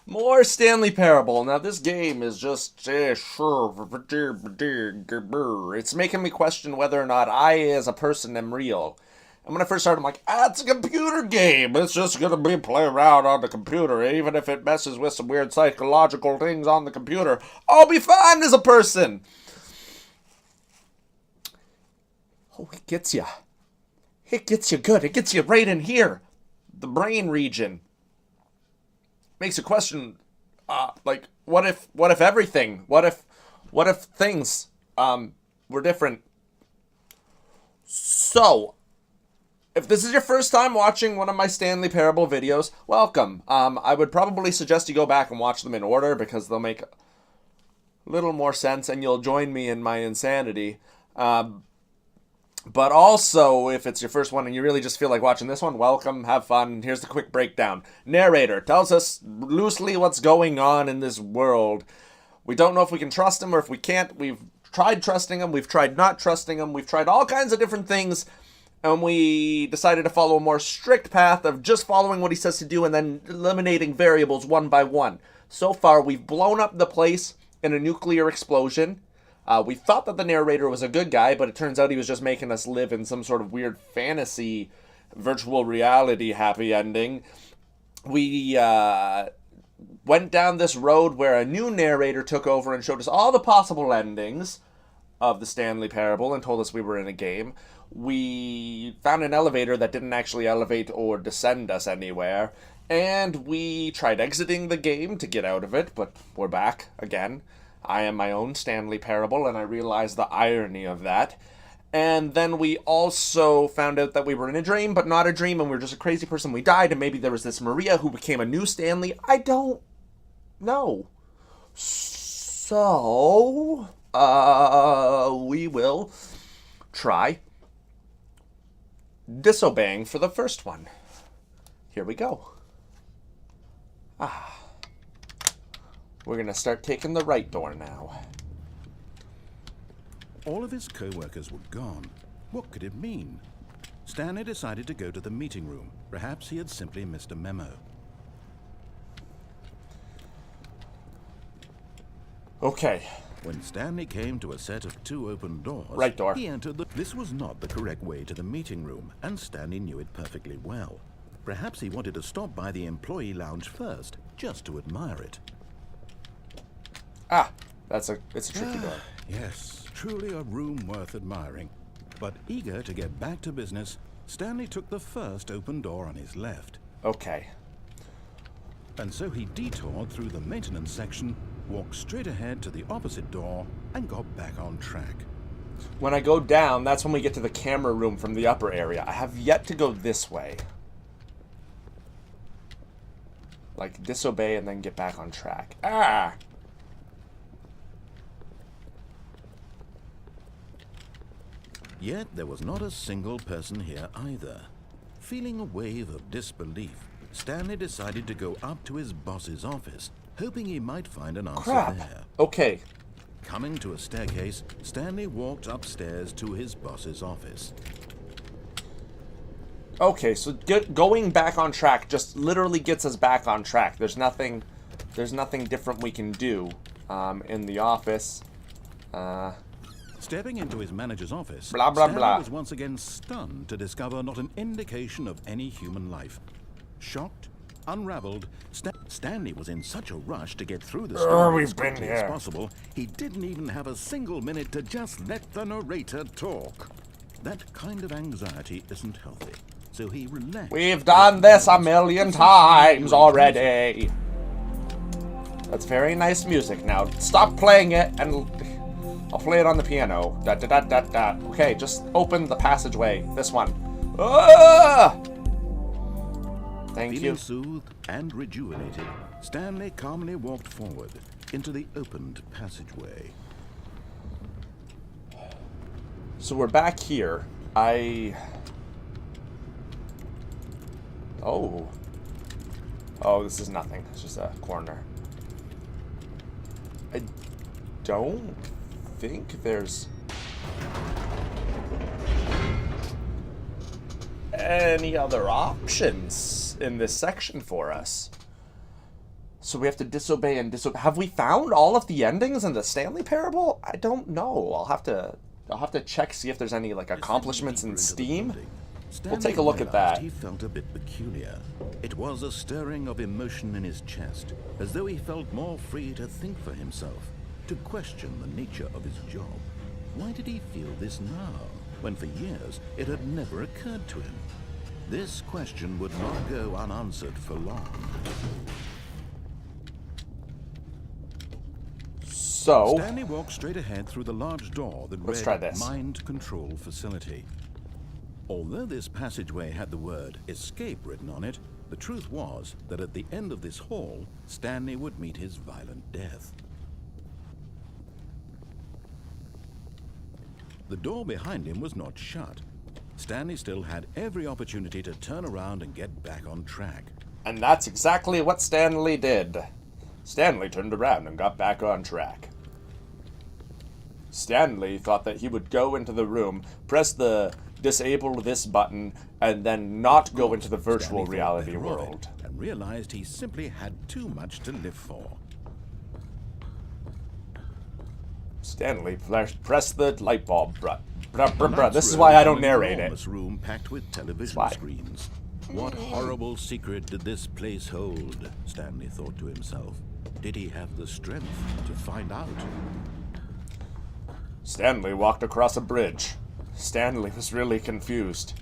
More Stanley Parable. Now, this game is just. It's making me question whether or not I, as a person, am real. And when I first started, I'm like, it's a computer game. It's just going to be play around on the computer. Even if it messes with some weird psychological things on the computer, I'll be fine as a person. Oh, it gets you. It gets you good. It gets you right in here. The brain region. Makes you question, like, what if everything, what if things, were different? So, if this is your first time watching one of my Stanley Parable videos, welcome. I would probably suggest you go back and watch them in order because they'll make a little more sense and you'll join me in my insanity. But also, if it's your first one and you really just feel like watching this one, welcome, have fun. Here's the quick breakdown. Narrator tells us loosely what's going on in this world. We don't know if we can trust him or if we can't. We've tried trusting him. We've tried not trusting him. We've tried all kinds of different things. And we decided to follow a more strict path of just following what he says to do and then eliminating variables one by one. So far, we've blown up the place in a nuclear explosion. We thought that the narrator was a good guy, but it turns out he was just making us live in some sort of weird fantasy, virtual reality happy ending. We went down this road where a new narrator took over and showed us all the possible endings of the Stanley Parable and told us we were in a game. We found an elevator that didn't actually elevate or descend us anywhere. And we tried exiting the game to get out of it, but we're back again. I am my own Stanley Parable, and I realized the irony of that. And then we also found out that we were in a dream, but not a dream, and we were just a crazy person. We died, and maybe there was this Maria who became a new Stanley. I don't know. So, we will try disobeying for the first one. Here we go. We're going to start taking the right door now. All of his co-workers were gone. What could it mean? Stanley decided to go to the meeting room. Perhaps he had simply missed a memo. Okay. When Stanley came to a set of 2 open doors, Right door. he entered the... This was not the correct way to the meeting room, and Stanley knew it perfectly well. Perhaps he wanted to stop by the employee lounge first, just to admire it. It's a tricky door. Yes, truly a room worth admiring. But eager to get back to business, Stanley took the first open door on his left. Okay. And so he detoured through the maintenance section, walked straight ahead to the opposite door, and got back on track. When I go down, that's when we get to the camera room from the upper area. I have yet to go this way. Like, disobey and then get back on track. Yet there was not a single person here either. Feeling a wave of disbelief, Stanley decided to go up to his boss's office, hoping he might find an answer there. Okay. Coming to a staircase, Stanley walked upstairs to his boss's office. Okay, so going back on track just literally gets us back on track. There's nothing different we can do in the office. Stepping into his manager's office, Blah, blah, Stanley blah. was once again stunned to discover not an indication of any human life. Shocked, unraveled, Stanley was in such a rush to get through the story as quickly as possible, he didn't even have a single minute to just let the narrator talk. That kind of anxiety isn't healthy, so he relaxed. We've done this a million times already. That's very nice music. Now stop playing it and I'll play it on the piano. Da da da da da. Okay, just open the passageway. This one. Thank you. Feeling soothed and rejuvenated, Stanley calmly walked forward into the opened passageway. So we're back here. Oh, this is nothing. It's just a corner. I don't think there's any other options in this section for us. So we have to disobey and disobey. Have we found all of the endings in the Stanley Parable? I don't know. I'll have to check, see if there's any like accomplishments in Steam. We'll take a look at that. He felt a bit peculiar. It was a stirring of emotion in his chest, as though he felt more free to think for himself, to question the nature of his job. Why did he feel this now, when for years it had never occurred to him? This question would not go unanswered for long. So, Stanley walked straight ahead through the large door that let's try read this. Mind Control Facility. Although this passageway had the word escape written on it, the truth was that at the end of this hall, Stanley would meet his violent death. The door behind him was not shut. Stanley still had every opportunity to turn around and get back on track. And that's exactly what Stanley did. Stanley turned around and got back on track. Stanley thought that he would go into the room, press the disable this button, and then not go into the virtual reality world. And realized he simply had too much to live for. Stanley pressed the light bulb. This is why I don't narrate it. Enormous room packed with television screens. What horrible secret did this place hold? Stanley thought to himself. Did he have the strength to find out? Stanley walked across a bridge. Stanley was really confused.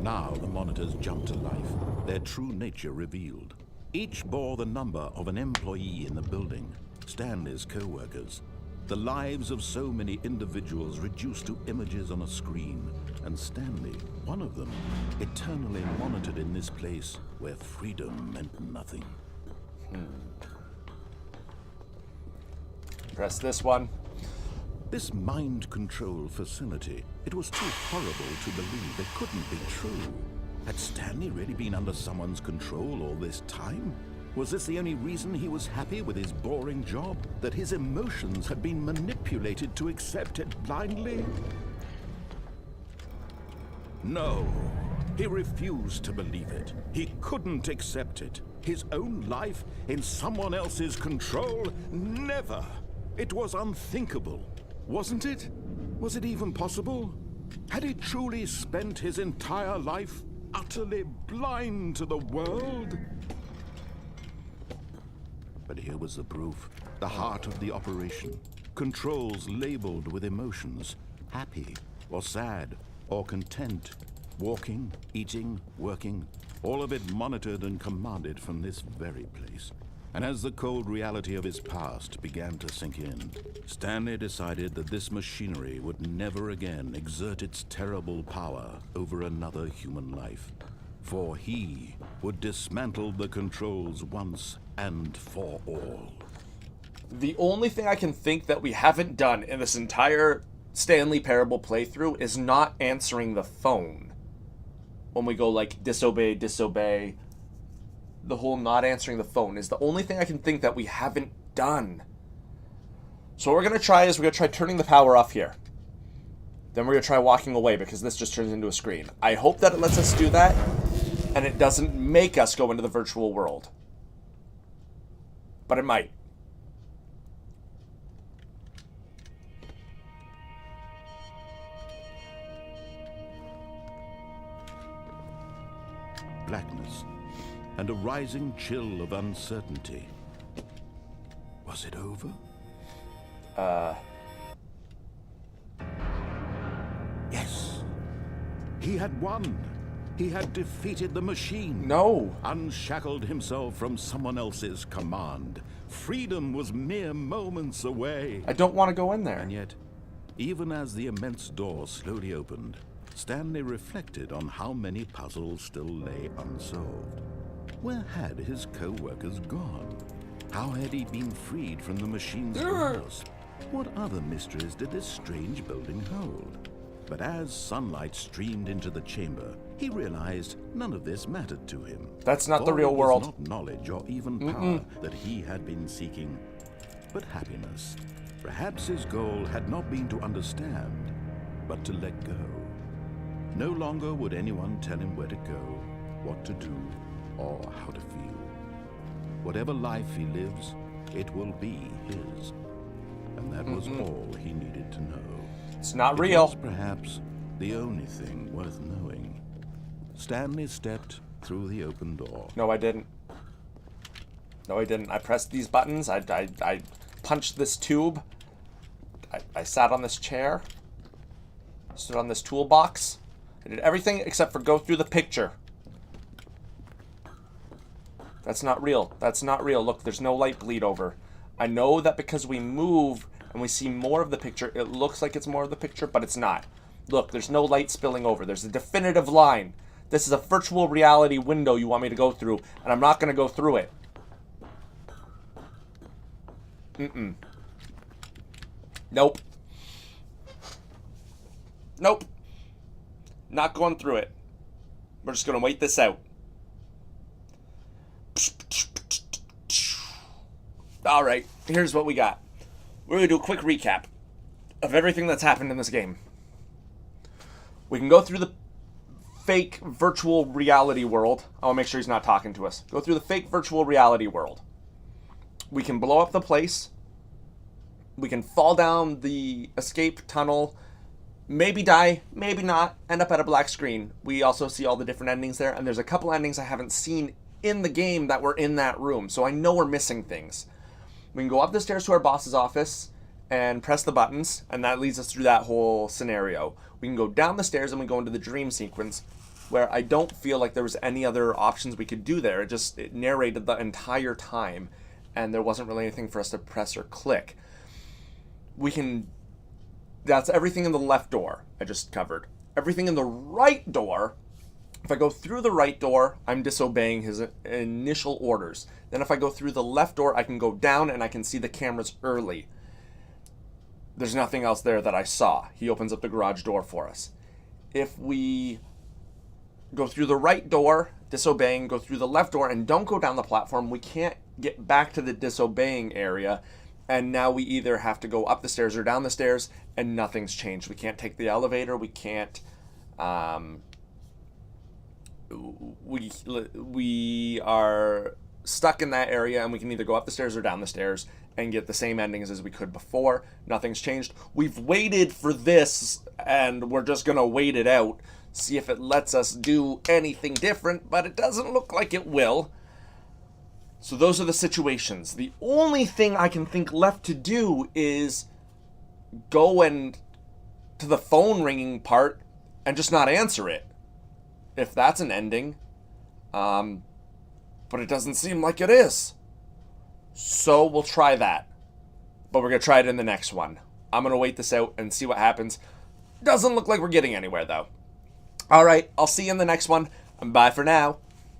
Now the monitors jumped to life, their true nature revealed. Each bore the number of an employee in the building, Stanley's co-workers. The lives of so many individuals reduced to images on a screen, and Stanley, one of them, eternally monitored in this place where freedom meant nothing. Press this one. This mind control facility, it was too horrible to believe it couldn't be true. Had Stanley really been under someone's control all this time? Was this the only reason he was happy with his boring job? That his emotions had been manipulated to accept it blindly? No, he refused to believe it. He couldn't accept it. His own life in someone else's control? Never! It was unthinkable. Wasn't it? Was it even possible? Had he truly spent his entire life utterly blind to the world? But here was the proof. The heart of the operation. Controls labeled with emotions. Happy, or sad, or content. Walking, eating, working. All of it monitored and commanded from this very place. And as the cold reality of his past began to sink in, Stanley decided that this machinery would never again exert its terrible power over another human life. For he would dismantle the controls once and for all. The only thing I can think that we haven't done in this entire Stanley Parable playthrough is not answering the phone. When we go like disobey, disobey, the whole not answering the phone is the only thing I can think that we haven't done. So what we're going to try is we're going to try turning the power off here. Then we're going to try walking away because this just turns into a screen. I hope that it lets us do that and it doesn't make us go into the virtual world. But it might. Blackness and a rising chill of uncertainty. Was it over? Yes. He had won. He had defeated the machine. No. Unshackled himself from someone else's command. Freedom was mere moments away. I don't want to go in there. And yet, even as the immense door slowly opened, Stanley reflected on how many puzzles still lay unsolved. Where had his co-workers gone? How had he been freed from the machine's grasp? What other mysteries did this strange building hold? But as sunlight streamed into the chamber, he realized none of this mattered to him. That's not the For real it was world. not knowledge or even power that he had been seeking, but happiness. Perhaps his goal had not been to understand, but to let go. No longer would anyone tell him where to go, what to do, or how to feel. Whatever life he lives, it will be his. And that was all he needed to know. It's not It real. was perhaps the only thing worth knowing. Stanley stepped through the open door. No, I didn't. No, I didn't. I pressed these buttons. I punched this tube. I sat on this chair. Stood on this toolbox. I did everything except for go through the picture. That's not real. That's not real. Look, there's no light bleed over. I know that because we move and we see more of the picture, it looks like it's more of the picture, but it's not. Look, there's no light spilling over. There's a definitive line. This is a virtual reality window you want me to go through, and I'm not going to go through it. Nope. Nope. Not going through it. We're just going to wait this out. Alright, here's what we got. We're going to do a quick recap of everything that's happened in this game. We can go through the fake virtual reality world. I want to make sure he's not talking to us. Go through the fake virtual reality world. We can blow up the place. We can fall down the escape tunnel. Maybe die, maybe not. End up at a black screen. We also see all the different endings there. And there's a couple endings I haven't seen in the game that were in that room. So I know we're missing things. We can go up the stairs to our boss's office and press the buttons. And that leads us through that whole scenario. We can go down the stairs and we go into the dream sequence, where I don't feel like there was any other options we could do there. It narrated the entire time, and there wasn't really anything for us to press or click. That's everything in the left door I just covered. Everything in the right door, if I go through the right door, I'm disobeying his initial orders. Then if I go through the left door, I can go down and I can see the cameras early. There's nothing else there that I saw. He opens up the garage door for us. If we go through the right door, disobeying, go through the left door, and don't go down the platform, we can't get back to the disobeying area. And now we either have to go up the stairs or down the stairs, and nothing's changed. We can't take the elevator. We can't... We are stuck in that area, and we can either go up the stairs or down the stairs and get the same endings as we could before. Nothing's changed. We've waited for this, and we're just going to wait it out, see if it lets us do anything different, but it doesn't look like it will. So those are the situations. The only thing I can think left to do is go and to the phone ringing part and just not answer it. If that's an ending. But it doesn't seem like it is. So we'll try that. But we're going to try it in the next one. I'm going to wait this out and see what happens. Doesn't look like we're getting anywhere though. Alright, I'll see you in the next one. Bye for now.